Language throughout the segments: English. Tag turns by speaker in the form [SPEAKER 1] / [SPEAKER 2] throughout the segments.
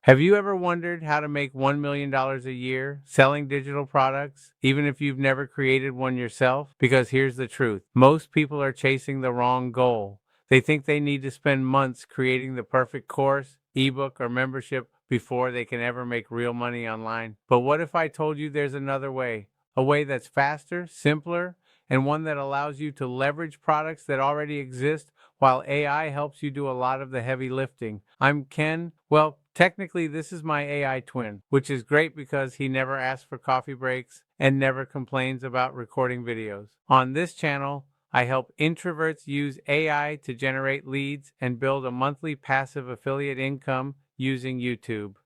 [SPEAKER 1] Have you ever wondered how to make $1 million a year selling digital products, even if you've never created one yourself? Because here's the truth. Most people are chasing the wrong goal. They think they need to spend months creating the perfect course, ebook, or membership before they can ever make real money online. But what if I told you there's another way? A way that's faster, simpler, and one that allows you to leverage products that already exist while AI helps you do a lot of the heavy lifting. I'm Ken. Well, technically, this is my AI twin, which is great because he never asks for coffee breaks and never complains about recording videos. On this channel, I help introverts use AI to generate leads and build a monthly passive affiliate income using YouTube.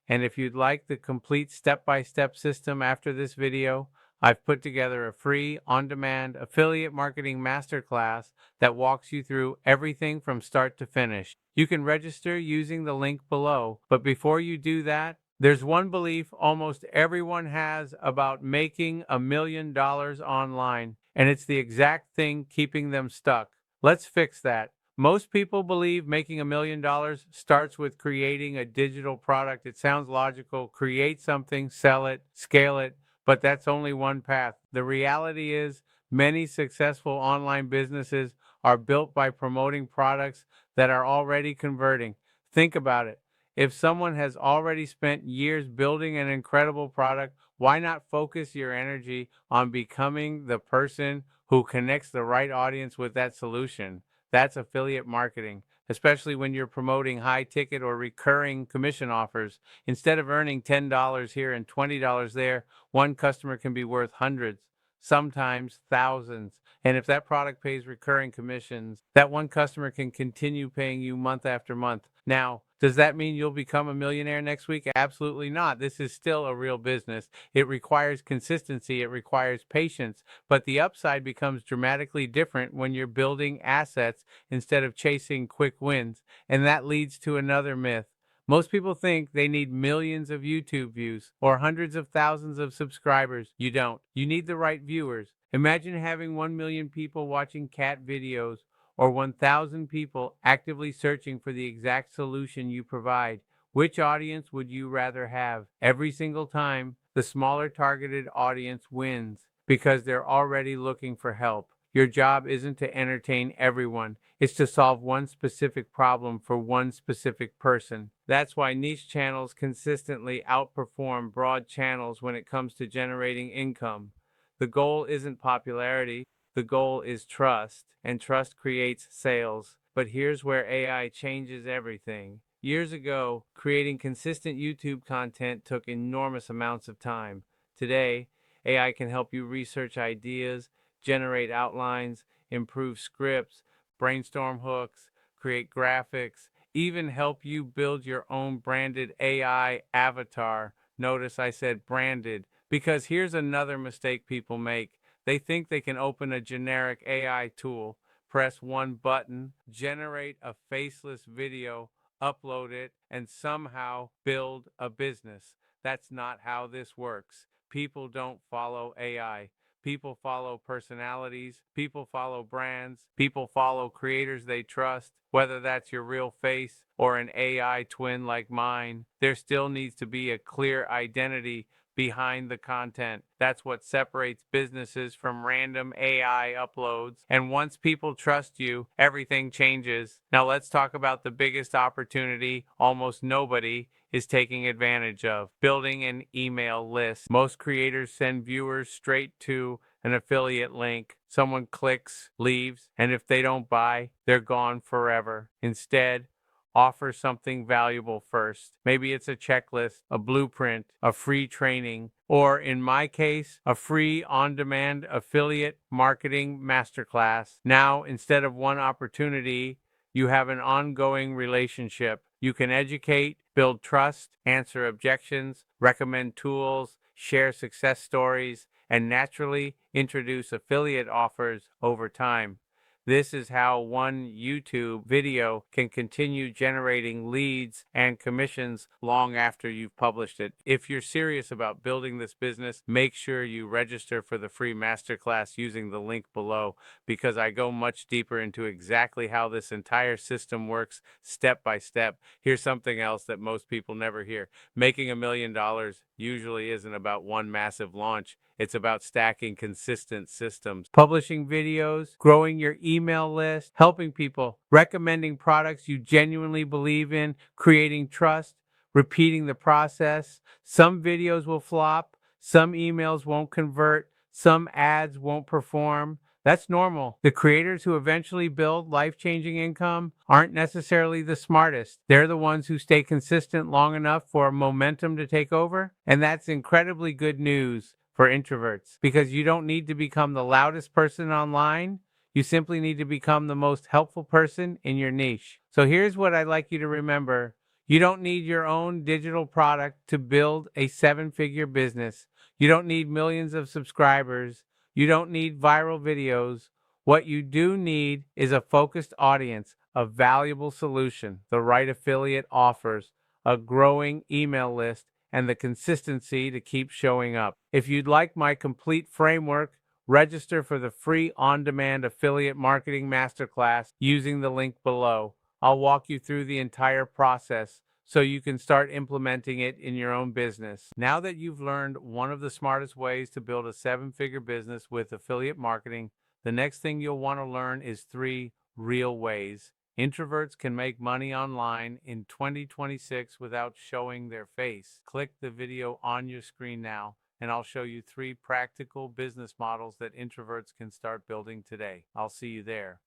[SPEAKER 1] And if you'd like the complete step-by-step system after this video, I've put together a free, on-demand affiliate marketing masterclass that walks you through everything from start to finish. You can register using the link below, but before you do that, there's one belief almost everyone has about making $1 million online, and it's the exact thing keeping them stuck. Let's fix that. Most people believe making $1 million starts with creating a digital product. It sounds logical. Create something, sell it, scale it, but that's only one path. The reality is, many successful online businesses are built by promoting products that are already converting. Think about it. If someone has already spent years building an incredible product, why not focus your energy on becoming the person who connects the right audience with that solution? That's affiliate marketing, especially when you're promoting high ticket or recurring commission offers. Instead of earning $10 here and $20 there, one customer can be worth hundreds, sometimes thousands. And if that product pays recurring commissions, that one customer can continue paying you month after month. Now, does that mean you'll become a millionaire next week? Absolutely not. This is still a real business. It requires consistency. It requires patience. But the upside becomes dramatically different when you're building assets instead of chasing quick wins. And that leads to another myth. Most people think they need millions of YouTube views or hundreds of thousands of subscribers. You don't. You need the right viewers. Imagine having 1 million people watching cat videos or 1,000 people actively searching for the exact solution you provide. Which audience would you rather have? Every single time, the smaller targeted audience wins because they're already looking for help. Your job isn't to entertain everyone. It's to solve one specific problem for one specific person. That's why niche channels consistently outperform broad channels when it comes to generating income. The goal isn't popularity. The goal is trust, and trust creates sales. But here's where AI changes everything. Years ago, creating consistent YouTube content took enormous amounts of time. Today, AI can help you research ideas, generate outlines, improve scripts, brainstorm hooks, create graphics, even help you build your own branded AI avatar. Notice I said branded, because here's another mistake people make. They think they can open a generic AI tool, press one button, generate a faceless video, upload it, and somehow build a business. That's not how this works. People don't follow AI. People follow personalities. People follow brands. People follow creators they trust. Whether that's your real face or an AI twin like mine, there still needs to be a clear identity behind the content. That's what separates businesses from random AI uploads. And once people trust you, everything changes. Now let's talk about the biggest opportunity almost nobody is taking advantage of: building an email list. Most creators send viewers straight to an affiliate link. Someone clicks, leaves, and if they don't buy, they're gone forever. Instead, offer something valuable first. Maybe it's a checklist, a blueprint, a free training, or in my case, a free on-demand affiliate marketing masterclass. Now, instead of one opportunity, you have an ongoing relationship. You can educate, build trust, answer objections, recommend tools, share success stories, and naturally introduce affiliate offers over time. This is how one YouTube video can continue generating leads and commissions long after you've published it. If you're serious about building this business, make sure you register for the free masterclass using the link below, because I go much deeper into exactly how this entire system works step by step. Here's something else that most people never hear. Making $1 million usually isn't about one massive launch. It's about stacking consistent systems, publishing videos, growing your email list, helping people, recommending products you genuinely believe in, creating trust, repeating the process. Some videos will flop, some emails won't convert, some ads won't perform. That's normal. The creators who eventually build life-changing income aren't necessarily the smartest. They're the ones who stay consistent long enough for momentum to take over. And that's incredibly good news for introverts, because you don't need to become the loudest person online. You simply need to become the most helpful person in your niche. So here's what I'd like you to remember. You don't need your own digital product to build a seven-figure business. You don't need millions of subscribers. You don't need viral videos. What you do need is a focused audience, a valuable solution, the right affiliate offers, a growing email list, and the consistency to keep showing up. If you'd like my complete framework, register for the free on-demand affiliate marketing masterclass using the link below. I'll walk you through the entire process so you can start implementing it in your own business. Now that you've learned one of the smartest ways to build a seven-figure business with affiliate marketing, the next thing you'll want to learn is 3 real ways introverts can make money online in 2026 without showing their face. Click the video on your screen now, and I'll show you 3 practical business models that introverts can start building today. I'll see you there.